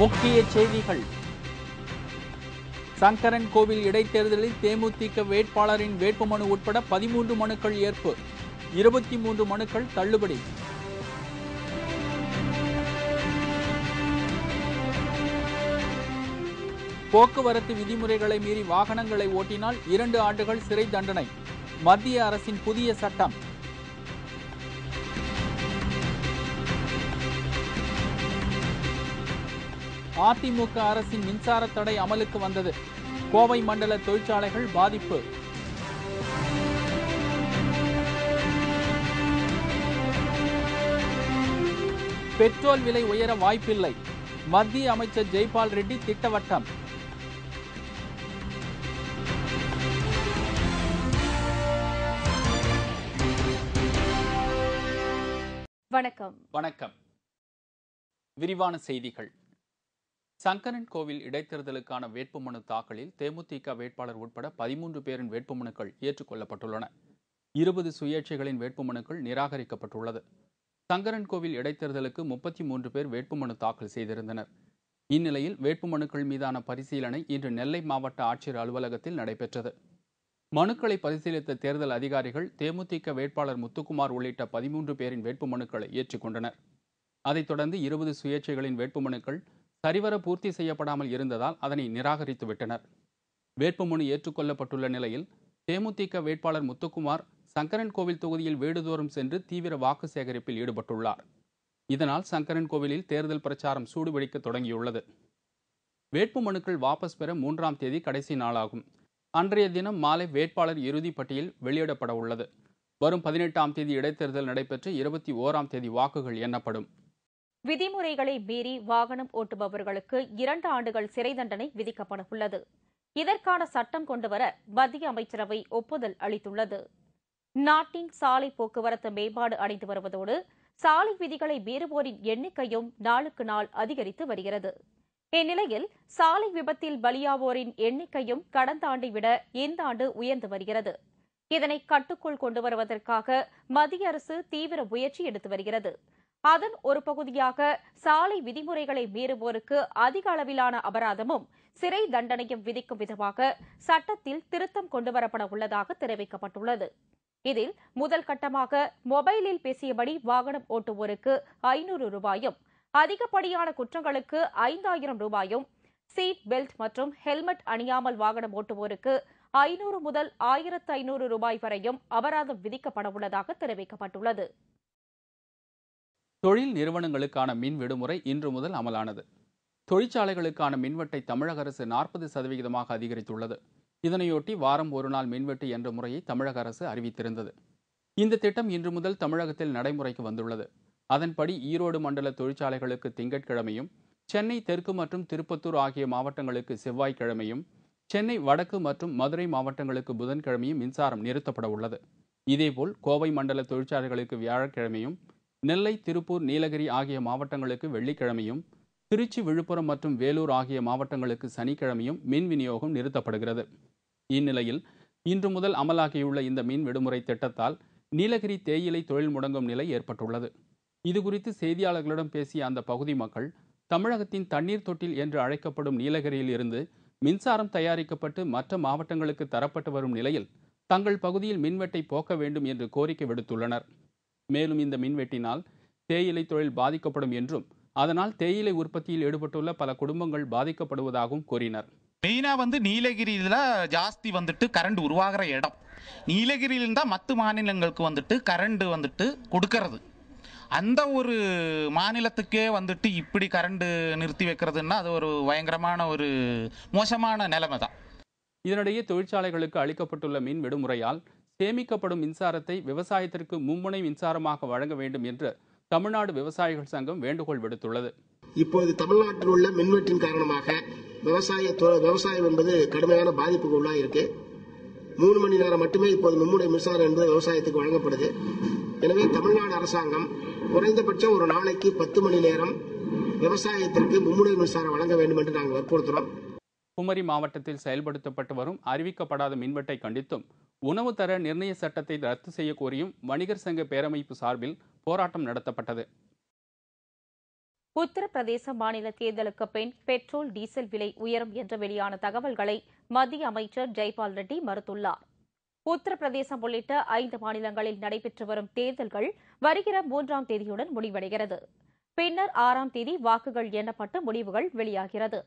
முக்கிய செய்திகள். சங்கரன் கோவில் இடைத்தேர்தலில் தேமுதிக வேட்பாளரின் வேட்புமனு உட்பட 13 மனுக்கள் ஏற்பு, 23 மனுக்கள் தள்ளுபடி. போக்குவரத்து விதிமுறைகளை மீறி வாகனங்களை ஓட்டினால் 2 ஆண்டுகள் சிறை தண்டனை, மத்திய அரசின் புதிய சட்டம். அதிமுக அரசின் மின்சார தடை அமலுக்கு வந்தது, கோவை மண்டல தொழிற்சாலைகள் பாதிப்பு. பெட்ரோல் விலை உயர வாய்ப்பில்லை, மத்திய அமைச்சர் ஜெய்பால் ரெட்டி திட்டவட்டம். வணக்கம். விரிவான செய்திகள். சங்கரன் கோவில் இடைத்தேர்தலுக்கான வேட்புமனு தாக்கலில் தேமுதிக வேட்பாளர் உட்பட 13 பேரின் வேட்புமனுக்கள் ஏற்றுக்கொள்ளப்பட்டுள்ளன. 20 சுயேட்சைகளின் வேட்புமனுக்கள் நிராகரிக்கப்பட்டுள்ளது. சங்கரன் கோவில் இடைத்தேர்தலுக்கு 33 பேர் வேட்புமனு தாக்கல் செய்திருந்தனர். இந்நிலையில் வேட்புமனுக்கள் மீதான பரிசீலனை இன்று நெல்லை மாவட்ட ஆட்சியர் அலுவலகத்தில் நடைபெற்றது. மனுக்களை பரிசீலித்த தேர்தல் அதிகாரிகள் தேமுதிக வேட்பாளர் முத்துக்குமார் உள்ளிட்ட 13 பேரின் வேட்புமனுக்களை ஏற்றுக்கொண்டனர். அதைத் தொடர்ந்து 20 சுயேட்சைகளின் வேட்புமனுக்கள் சரிவர பூர்த்தி செய்யப்படாமல் இருந்ததால் அதனை நிராகரித்துவிட்டனர். வேட்புமனு ஏற்றுக்கொள்ளப்பட்டுள்ள நிலையில் தேமுதிக வேட்பாளர் முத்துக்குமார் சங்கரன் கோவில் தொகுதியில் வீடுதோறும் சென்று தீவிர வாக்கு சேகரிப்பில் ஈடுபட்டுள்ளார். இதனால் சங்கரன் கோவிலில் தேர்தல் பிரச்சாரம் சூடுபிடிக்க தொடங்கியுள்ளது. வேட்புமனுக்கள் வாபஸ் பெற 3ஆம் தேதி கடைசி நாளாகும். அன்றைய தினம் மாலை வேட்பாளர் இறுதி பட்டியல் வெளியிடப்பட உள்ளது. வரும் 18ஆம் தேதி இடைத்தேர்தல் நடைபெற்று 21ஆம் தேதி வாக்குகள் எண்ணப்படும். விதிமுறைகளை மீறி வாகனம் ஓட்டுபவர்களுக்கு 2 ஆண்டுகள் சிறை தண்டனை விதிக்கப்பட உள்ளது. இதற்கான சட்டம் கொண்டுவர மத்திய அமைச்சரவை ஒப்புதல் அளித்துள்ளது. நாட்டின் சாலை போக்குவரத்து மேம்பாடு அடைந்து வருவதோடு சாலை விதிகளை மீறுவோரின் எண்ணிக்கையும் நாளுக்கு நாள் அதிகரித்து வருகிறது. இந்நிலையில் சாலை விபத்தில் பலியாவோரின் எண்ணிக்கையும் கடந்த ஆண்டை விட இந்த ஆண்டு உயர்ந்து வருகிறது. இதனை கட்டுக்குள் கொண்டு வருவதற்காக மத்திய அரசு தீவிர முயற்சி எடுத்து வருகிறது. அதன் ஒரு பகுதியாக சாலை விதிமுறைகளை மீறுவோருக்கு அதிக அளவிலான அபராதமும் சிறை தண்டனையும் விதிக்கும் விதமாக சட்டத்தில் திருத்தம் கொண்டுவரப்பட உள்ளதாக தெரிவிக்கப்பட்டுள்ளது. இதில் முதல் கட்டமாக மொபைலில் பேசியபடி வாகனம் ஓட்டுவோருக்கு 500 ரூபாயும், அதிகப்படியான குற்றங்களுக்கு 5000 ரூபாயும், சீட் பெல்ட் மற்றும் ஹெல்மெட் அணியாமல் வாகனம் ஓட்டுவோருக்கு 500 முதல் 1500 ரூபாய் வரையும் அபராதம் விதிக்கப்பட உள்ளதாக தெரிவிக்கப்பட்டுள்ளது. தொழில் நிறுவனங்களுக்கான மின் விடுமுறை இன்று முதல் அமலானது. தொழிற்சாலைகளுக்கான மின்வெட்டை தமிழக அரசு 40% அதிகரித்துள்ளது. இதனையொட்டி வாரம் ஒரு நாள் மின்வெட்டு என்ற முறையை தமிழக அரசு அறிவித்திருந்தது. இந்த திட்டம் இன்று முதல் தமிழகத்தில் நடைமுறைக்கு வந்துள்ளது. அதன்படி ஈரோடு மண்டல தொழிற்சாலைகளுக்கு திங்கட்கிழமையும், சென்னை தெற்கு மற்றும் திருப்பத்தூர் ஆகிய மாவட்டங்களுக்கு செவ்வாய்க்கிழமையும், சென்னை வடக்கு மற்றும் மதுரை மாவட்டங்களுக்கு புதன்கிழமையும் மின்சாரம் நிறுத்தப்பட உள்ளது. இதேபோல் கோவை மண்டல தொழிற்சாலைகளுக்கு வியாழக்கிழமையும், நெல்லை, திருப்பூர், நீலகிரி ஆகிய மாவட்டங்களுக்கு வெள்ளிக்கிழமையும், திருச்சி, விழுப்புரம் மற்றும் வேலூர் ஆகிய மாவட்டங்களுக்கு சனிக்கிழமையும் மின் விநியோகம் நிறுத்தப்படுகிறது. இந்நிலையில் இன்று முதல் அமலாகியுள்ள இந்த மின் விடுமுறை திட்டத்தால் நீலகிரி தேயிலை தொழில் முடங்கும் நிலை ஏற்பட்டுள்ளது. இதுகுறித்து செய்தியாளர்களிடம் பேசிய அந்த பகுதி மக்கள், தமிழகத்தின் தண்ணீர் தொட்டில் என்று அழைக்கப்படும் நீலகிரியில் இருந்து மின்சாரம் தயாரிக்கப்பட்டு மற்ற மாவட்டங்களுக்கு தரப்பட்டு வரும் நிலையில் தங்கள் பகுதியில் மின்வெட்டை போக்க வேண்டும் என்று கோரிக்கை விடுத்துள்ளனர். மேலும் இந்த மின்வெட்டினால் தேயிலை தொழில் பாதிக்கப்படும் என்றும், அதனால் தேயிலை உற்பத்தியில் ஈடுபட்டுள்ள பல குடும்பங்கள் பாதிக்கப்படுவதாகவும் கூறினர். மெயினா நீலகிரியில ஜாஸ்தி கரண்ட் உருவாகிற இடம். நீலகிரியில தான் மற்ற மாநிலங்களுக்கு கரண்ட் கொடுக்கறது. அந்த ஒரு மாநிலத்துக்கே இப்படி கரண்ட் நிறுத்தி வைக்கிறதுன்னா அது ஒரு பயங்கரமான ஒரு மோசமான நிலைமை தான். இதனிடையே தொழிற்சாலைகளுக்கு அளிக்கப்பட்டுள்ள மின் விடுமுறையால் சேமிக்கப்படும் மின்சாரத்தை விவசாயத்திற்கு மும்முனை மின்சாரமாக வழங்க வேண்டும் என்று தமிழ்நாடு விவசாயிகள் சங்கம் வேண்டுகோள் விடுத்துள்ளது. இப்போது தமிழ்நாட்டில் உள்ள மின்வெட்டின் காரணமாக விவசாயம் என்பது கடுமையான பாதிப்புக்கு உள்ளாயிருக்கு. 3 மணி நேரம் மட்டுமே இப்போது மும்முனை மின்சாரம் என்பது விவசாயத்துக்கு வழங்கப்படுது. எனவே தமிழ்நாடு அரசாங்கம் குறைந்தபட்சம் ஒரு நாளைக்கு 10 மணி நேரம் விவசாயத்திற்கு மும்முனை மின்சாரம் வழங்க வேண்டும் என்று நாங்கள் வற்புறுத்துறோம். குமரி மாவட்டத்தில் செயல்படுத்தப்பட்டு வரும் அறிவிக்கப்படாத மின்வெட்டை கண்டித்தும், உணவு தர நிர்ணய சட்டத்தை ரத்து செய்ய கோரியும் வணிகர் சங்க பேரமைப்பு சார்பில் போராட்டம் நடத்தப்பட்டது. உத்தரப்பிரதேச மாநில தேர்தலுக்கு பின் பெட்ரோல் டீசல் விலை உயரும் என்று வெளியான தகவல்களை மத்திய அமைச்சர் ஜெய்பால் ரெட்டி மறுத்துள்ளார். உத்தரப்பிரதேசம் உள்ளிட்ட 5 மாநிலங்களில் நடைபெற்று வரும் தேர்தல்கள் வருகிற 3ஆம் தேதியுடன் முடிவடைகிறது. பின்னர் 6ஆம் தேதி வாக்குகள் எண்ணப்பட்டு முடிவுகள் வெளியாகிறது.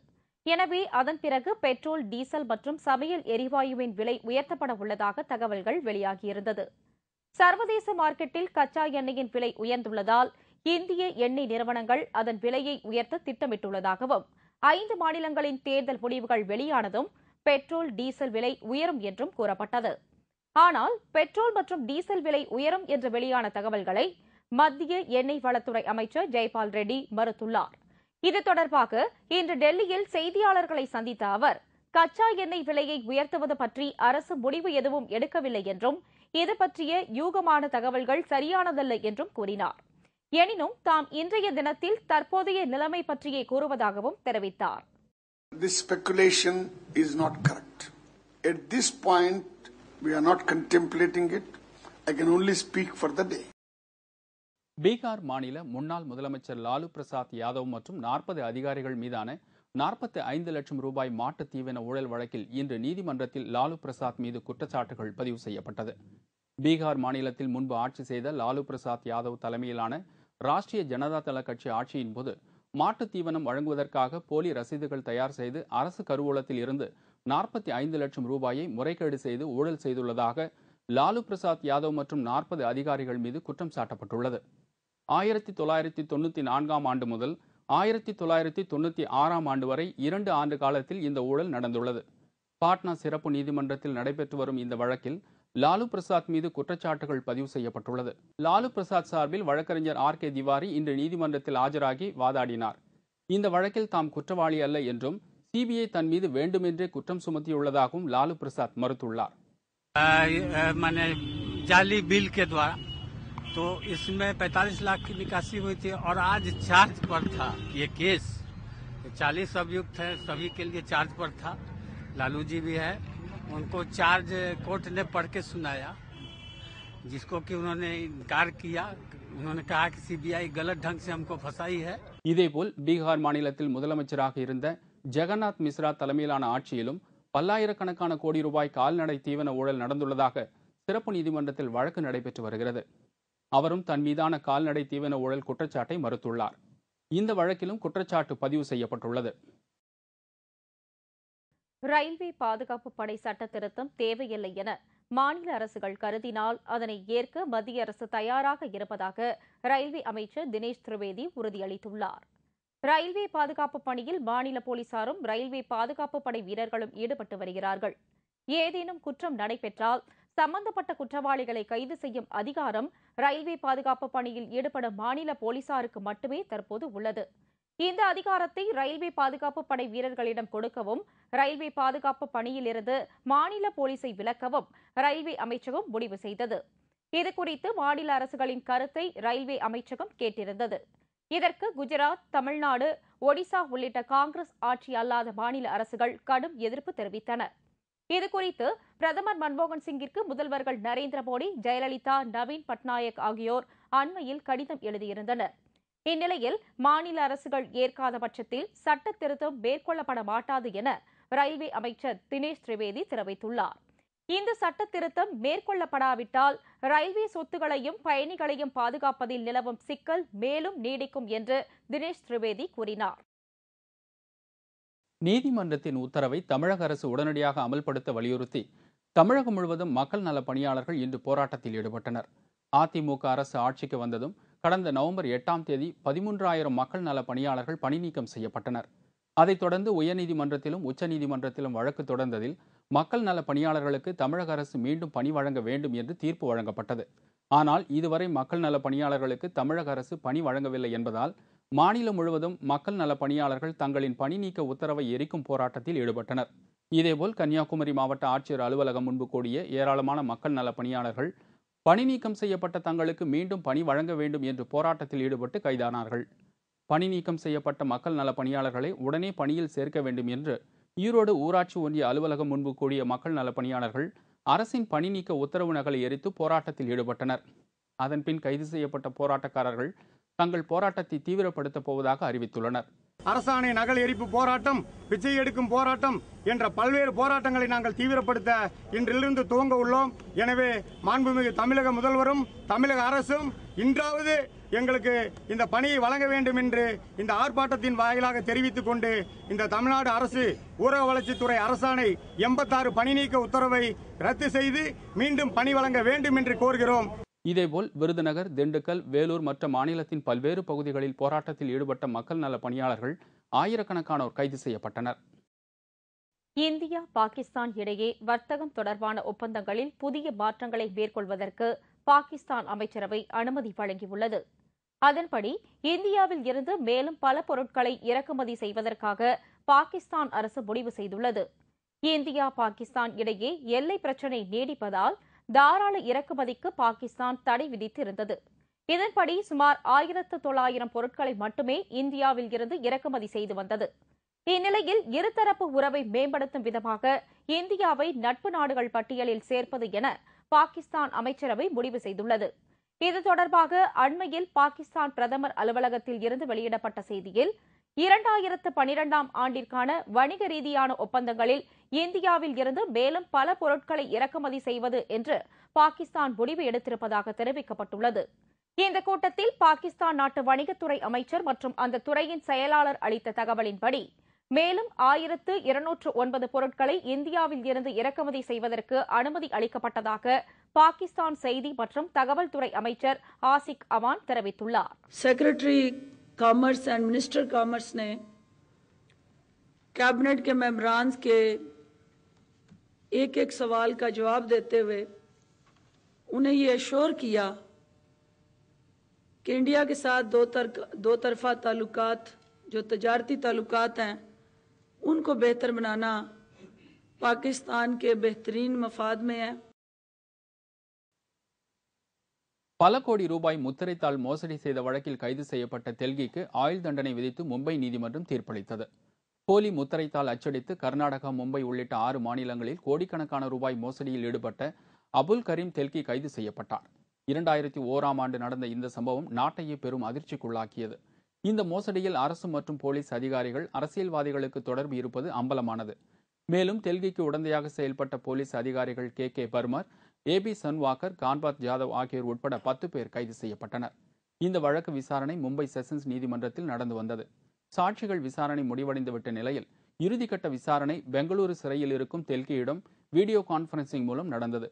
எனவே அதன் பிறகு பெட்ரோல், டீசல் மற்றும் சமையல் எரிவாயுவின் விலை உயர்த்தப்பட உள்ளதாக தகவல்கள் வெளியாகியிருந்தது. சர்வதேச மார்க்கெட்டில் கச்சா எண்ணெயின் விலை உயர்ந்துள்ளதால் இந்திய எண்ணெய் நிறுவனங்கள் அதன் விலையை உயர்த்த திட்டமிட்டுள்ளதாகவும் 5 மாநிலங்களின் தேர்தல் முடிவுகள் வெளியானதும் பெட்ரோல், டீசல் விலை உயரும் என்றும் கூறப்பட்டது. ஆனால் பெட்ரோல் மற்றும் டீசல் விலை உயரும் என்று வெளியான தகவல்களை மத்திய எண்ணெய் வளத்துறை அமைச்சர் ஜெய்பால் ரெட்டி மறுத்துள்ளார். இது தொடர்பாக இன்று டெல்லியில் செய்தியாளர்களை சந்தித்த அவர், கச்சா எண்ணெய் விலையை உயர்த்துவது பற்றி அரசு முடிவு எதுவும் எடுக்கவில்லை என்றும் இது பற்றிய யூகமான தகவல்கள் சரியானதல்ல என்றும் கூறினார். எனினும் தாம் இன்றைய தினத்தில் தற்போதைய நிலைமை பற்றியே கூறுவதாகவும் தெரிவித்தார். This speculation is not correct. At this point, we are not contemplating it. I can only speak for the day. Bihar மாநில முன்னாள் முதலமைச்சர் லாலு பிரசாத் யாதவ் மற்றும் 40 அதிகாரிகள் மீதான 45 லட்சம் ரூபாய் மாட்டுத் தீவன ஊழல் வழக்கில் இன்று நீதிமன்றத்தில் லாலு பிரசாத் மீது குற்றச்சாட்டுகள் பதிவு செய்யப்பட்டது. பீகார் மாநிலத்தில் முன்பு ஆட்சி செய்த லாலு பிரசாத் யாதவ் தலைமையிலான ராஷ்டிரிய ஜனதா தள கட்சி ஆட்சியின் போது மாட்டுத் தீவனம் வழங்குவதற்காக போலி ரசீதுகள் தயார் செய்து அரசு கருவூலத்தில் இருந்து 45 லட்சம் ரூபாயை முறைகேடு செய்து ஊழல் செய்துள்ளதாக லாலு பிரசாத் யாதவ் மற்றும் 40 அதிகாரிகள் மீது குற்றம் சாட்டப்பட்டுள்ளது. 1994ஆம் ஆண்டு முதல் 1996ஆம் ஆண்டு வரை 2 ஆண்டு காலத்தில் இந்த ஊழல் நடந்துள்ளது. பாட்னா சிறப்பு நீதிமன்றத்தில் நடைபெற்று வரும் இந்த வழக்கில் லாலு பிரசாத் மீது குற்றச்சாட்டுகள் பதிவு செய்யப்பட்டுள்ளது. லாலு பிரசாத் சார்பில் வழக்கறிஞர் R.K. திவாரி இன்று நீதிமன்றத்தில் ஆஜராகி வாதாடினார். இந்த வழக்கில் தாம் குற்றவாளி அல்ல என்றும் சிபிஐ தன் மீது வேண்டுமென்றே குற்றம் சுமத்தியுள்ளதாகவும் லாலு பிரசாத் மறுத்துள்ளார். जाली बिल के द्वारा तो इसमें 45 लाख की निकासी हुई थी और आज चार्ज पर था ये केस। 40 अभियुक्त हैं, सभी के लिए चार्ज पर था। लालू जी भी है, उनको चार्ज कोर्ट ने पढ़ के सुनाया, जिसको कि उन्होंने इनकार किया। उन्होंने कहा कि सीबीआई गलत ढंग से हमको फंसाई है. இதேபோல் பீகார் மாநிலத்தில் முதலமைச்சராக இருந்த ஜெகநாத் மிஸ்ரா தலைமையிலான ஆட்சியிலும் பல்லாயிரக்கணக்கான கோடி ரூபாய் கால்நடை தீவன ஊழல் நடந்துள்ளதாக சிறப்பு நீதிமன்றத்தில் வழக்கு நடைபெற்று வருகிறது. அவரும் தன் மீதான கால்நடை தீவன ஊழல் குற்றச்சாட்டை மறுத்துள்ளார். இந்த வழக்கிலும் குற்றச்சாட்டு பதிவு செய்யப்பட்டுள்ளது. ரயில்வே பாதுகாப்பு படை சட்ட திருத்தம் தேவையில்லை என மாநில அரசுகள் கருதினால் அதனை ஏற்க மத்திய அரசு தயாராக இருப்பதாக ரயில்வே அமைச்சர் தினேஷ் திரிவேதி உறுதியளித்துள்ளார். ரயில்வே பாதுகாப்பு பணியில் மாநில போலீசாரும் ரயில்வே பாதுகாப்பு படை வீரர்களும் ஈடுபட்டு வருகிறார்கள். ஏதேனும் குற்றம் நடைபெற்றால் சம்பந்தப்பட்ட குற்றவாளிகளை கைது செய்யும் அதிகாரம் ரயில்வே பாதுகாப்பு பணியில் ஈடுபடும் மாநில போலீசாருக்கு மட்டுமே தற்போது உள்ளது. இந்த அதிகாரத்தை ரயில்வே பாதுகாப்பு படை வீரர்களிடம் கொடுக்கவும், ரயில்வே பாதுகாப்பு பணியிலிருந்து மாநில போலீஸை விலக்கவும் ரயில்வே அமைச்சகம் முடிவு செய்தது. இதுகுறித்து மாநில அரசுகளின் கருத்தை ரயில்வே அமைச்சகம் கேட்டிருந்தது. இதற்கு குஜராத், தமிழ்நாடு, ஒடிசா உள்ளிட்ட காங்கிரஸ் ஆட்சி அல்லாத மாநில அரசுகள் கடும் எதிர்ப்பு தெரிவித்தன. இதுகுறித்து பிரதமர் மன்மோகன் சிங்கிற்கு முதல்வர்கள் நரேந்திர மோடி, ஜெயலலிதா, நவீன் பட்நாயக் ஆகியோர் அண்மையில் கடிதம் எழுதியிருந்தனர். இந்நிலையில் மாநில அரசுகள் ஏற்காத பட்சத்தில் சட்ட திருத்தம் மேற்கொள்ளப்பட மாட்டாது என ரயில்வே அமைச்சர் தினேஷ் திரிவேதி தெரிவித்துள்ளார். இந்த சட்ட திருத்தம் மேற்கொள்ளப்படாவிட்டால் ரயில்வே சொத்துக்களையும் பயணிகளையும் பாதுகாப்பதில் நிலவும் சிக்கல் மேலும் நீடிக்கும் என்று தினேஷ் திரிவேதி கூறினார். நீதிமன்றத்தின் உத்தரவை தமிழக அரசு உடனடியாக அமல்படுத்த வலியுறுத்தி தமிழகம் முழுவதும் மக்கள் நல பணியாளர்கள் இன்று போராட்டத்தில் ஈடுபட்டனர். அதிமுக அரசு ஆட்சிக்கு வந்ததும் கடந்த நவம்பர் 8ஆம் தேதி 13,000 மக்கள் நல பணியாளர்கள் பணி நீக்கம் செய்யப்பட்டனர். அதைத் தொடர்ந்து உயர்நீதிமன்றத்திலும் உச்சநீதிமன்றத்திலும் வழக்கு தொடர்ந்ததில் மக்கள் நல பணியாளர்களுக்கு தமிழக அரசு மீண்டும் பணி வழங்க வேண்டும் என்று தீர்ப்பு வழங்கப்பட்டது. ஆனால் இதுவரை மக்கள் நல பணியாளர்களுக்கு தமிழக அரசு பணி வழங்கவில்லை என்பதால் மாநிலம் முழுவதும் மக்கள் நல பணியாளர்கள் தங்களின் பணி நீக்க உத்தரவை எரிக்கும் போராட்டத்தில் ஈடுபட்டனர். இதேபோல் கன்னியாகுமரி மாவட்ட ஆட்சியர் அலுவலகம் முன்பு கூடிய ஏராளமான மக்கள் நல பணியாளர்கள் பணி நீக்கம் செய்யப்பட்ட தங்களுக்கு மீண்டும் பணி வழங்க வேண்டும் என்று போராட்டத்தில் ஈடுபட்டு கைதானார்கள். பணி நீக்கம் செய்யப்பட்ட மக்கள் நல பணியாளர்களை உடனே பணியில் சேர்க்க வேண்டும் என்று ஈரோடு ஊராட்சி ஒன்றிய அலுவலகம் முன்பு கூடிய மக்கள் நல பணியாளர்கள் அரசின் பணி நீக்க உத்தரவு நகலை எரித்து போராட்டத்தில் ஈடுபட்டனர். அதன்பின் கைது செய்யப்பட்ட போராட்டக்காரர்கள் தங்கள் போராட்டத்தை தீவிரப்படுத்தப் போவதாக அறிவித்துள்ளனர். அரசாணை நகல் எரிப்பு போராட்டம், பிச்சை எடுக்கும் போராட்டம் என்ற பல்வேறு போராட்டங்களை நாங்கள் தீவிரப்படுத்த இன்றிலிருந்து துவங்க உள்ளோம். எனவே மாண்புமிகு தமிழக முதல்வரும் தமிழக அரசும் இன்றாவது எங்களுக்கு இந்த பணியை வழங்க வேண்டும் என்று இந்த ஆர்ப்பாட்டத்தின் வாயிலாக தெரிவித்துக் கொண்டு, இந்த தமிழ்நாடு அரசு ஊரக வளர்ச்சித்துறை அரசாணை 86 பணி நீக்க உத்தரவை ரத்து செய்து மீண்டும் பணி வழங்க வேண்டும் என்று கோருகிறோம். இதேபோல் விருதுநகர், திண்டுக்கல், வேலூர் மற்ற மாநிலத்தின் பல்வேறு பகுதிகளில் போராட்டத்தில் ஈடுபட்ட மக்கள் நல பணியாளர்கள் ஆயிரக்கணக்கானோர் கைது செய்யப்பட்டனர். இந்தியா பாகிஸ்தான் இடையே வர்த்தகம் தொடர்பான ஒப்பந்தங்களில் புதிய மாற்றங்களை மேற்கொள்வதற்கு பாகிஸ்தான் அமைச்சரவை அனுமதி வழங்கியுள்ளது. அதன்படி இந்தியாவில் இருந்து மேலும் பல பொருட்களை இறக்குமதி செய்வதற்காக பாகிஸ்தான் அரசு முடிவு செய்துள்ளது. இந்தியா பாகிஸ்தான் இடையே எல்லை பிரச்சினை நீடிப்பதால் தாராள இறக்குமதிக்கு பாகிஸ்தான் தடை விதித்திருந்தது. இதன்படி சுமார் 1900 பொருட்களை மட்டுமே இந்தியாவில் இருந்து இறக்குமதி செய்து வந்தது. இந்நிலையில் இருதரப்பு உறவை மேம்படுத்தும் விதமாக இந்தியாவை நட்பு நாடுகள் பட்டியலில் சேர்ப்பது என பாகிஸ்தான் அமைச்சரவை முடிவு செய்துள்ளது. இது தொடர்பாக அண்மையில் பாகிஸ்தான் பிரதமர் அலுவலகத்தில் இருந்து வெளியிடப்பட்ட செய்தியில் 2012ஆம் ஆண்டிற்கான வணிக ரீதியான ஒப்பந்தங்களில் இந்தியாவில் இருந்து மேலும் பல பொருட்களை இறக்குமதி செய்வது என்று பாகிஸ்தான் முடிவு எடுத்திருப்பதாக தெரிவிக்கப்பட்டுள்ளது. இந்த கூட்டத்தில் பாகிஸ்தான் நாட்டு வணிகத்துறை அமைச்சர் மற்றும் அந்த துறையின் செயலாளர் அளித்த தகவலின்படி மேலும் 1209 பொருட்களை இந்தியாவில் இருந்து இறக்குமதி செய்வதற்கு அனுமதி அளிக்கப்பட்டதாக பாகிஸ்தான் செய்தி மற்றும் தகவல் துறை அமைச்சர் ஆசிக் அவான் தெரிவித்துள்ளார். Secretary commerce and minister commerce ने कैबिनेट के मेंबरान्स के एक सवाल का जवाब देते हुए उन्हें ये एश्योर किया कि इंडिया के साथ दो तरफा ताल्लुकात जो तजारती ताल्लुकात हैं उनको बेहतर बनाना पाकिस्तान के बेहतरीन मफाद में है. பல கோடி ரூபாய் முத்திரைத்தாள் மோசடி செய்த வழக்கில் கைது செய்யப்பட்ட தெல்கிக்கு ஆயுள் தண்டனை விதித்து மும்பை நீதிமன்றம் தீர்ப்பளித்தது. போலி முத்திரைத்தாள் அச்சடித்து கர்நாடகா, மும்பை உள்ளிட்ட 6 மாநிலங்களில் கோடிக்கணக்கான ரூபாய் மோசடியில் ஈடுபட்ட அபுல் கரீம் தெல்கி கைது செய்யப்பட்டார். 2001ஆம் ஆண்டு நடந்த இந்த சம்பவம் நாட்டையே பெரும் அதிர்ச்சிக்குள்ளாக்கியது. இந்த மோசடியில் அரசு மற்றும் போலீஸ் அதிகாரிகள், அரசியல்வாதிகளுக்கு தொடர்பு இருப்பது அம்பலமானது. மேலும் தெல்கிக்கு உடந்தையாக செயல்பட்ட போலீஸ் அதிகாரிகள் கே பர்மர், ஏபி சன்வாக்கர், கான்பாத் ஜாதவ் ஆகியோர் உட்பட 10 பேர் கைது செய்யப்பட்டனர். இந்த வழக்கு விசாரணை மும்பை செஷன்ஸ் நீதிமன்றத்தில் நடந்து வந்தது. சாட்சிகள் விசாரணை முடிவடைந்துவிட்ட நிலையில் இறுதிக்கட்ட விசாரணை பெங்களூரு சிறையில் இருக்கும் தெல்கியிடம் வீடியோ கான்பரன்சிங் மூலம் நடந்தது.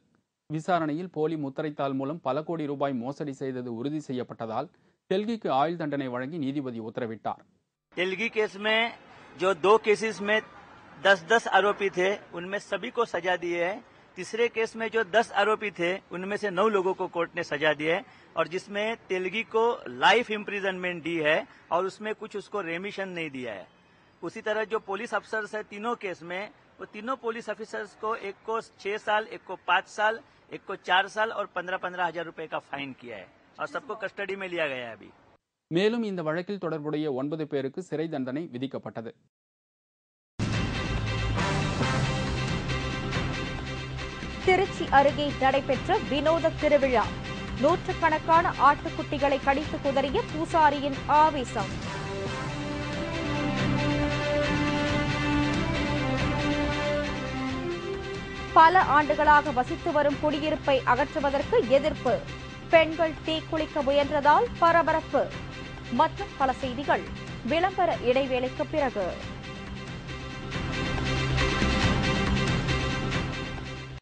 விசாரணையில் போலி முத்திரைத்தாள் மூலம் பல கோடி ரூபாய் மோசடி செய்தது உறுதி செய்யப்பட்டதால் தெல்கிக்கு ஆயுள் தண்டனை வழங்கி நீதிபதி உத்தரவிட்டார். तेलगी केस में जो 2 केसेस में 10-10 आरोपी थे उनमें सभी को सजा दी है. तीसरे केस में जो 10 आरोपी थे उनमें से 9 लोगों को कोर्ट ने सजा दी है और जिसमें तेलगी को लाइफ इम्प्रिजनमेंट दी है और उसमें कुछ उसको रेमिशन नहीं दिया है. उसी तरह जो पुलिस अफसर्स है तीनों केस में, वो तीनों पुलिस ऑफिसर्स को एक को 6 साल, एक को 5 साल, एक को 4 साल और 15-15 हजार रुपए का फाइन किया है और सबको कस्टडी में लिया गया है अभी. மேலும் இந்த வழக்கில் தொடர்புடைய 9 பேருக்கு சிறை தண்டனை விதிக்கப்பட்டது. திருச்சி அருகே நடைபெற்ற வினோத திருவிழா. நூற்றுக்கணக்கான ஆட்டுக்குட்டிகளை கடித்து குதறிய பூசாரியின் ஆவேசம். பல ஆண்டுகளாக வசித்து வரும் குடியிருப்பை அகற்றுவதற்கு எதிர்ப்பு. பெண்கள் தீக்குளிக்க முயன்றதால் பரபரப்பு. மற்றும் பல செய்திகள் விளம்பர இடைவேளைக்கு பிறகு.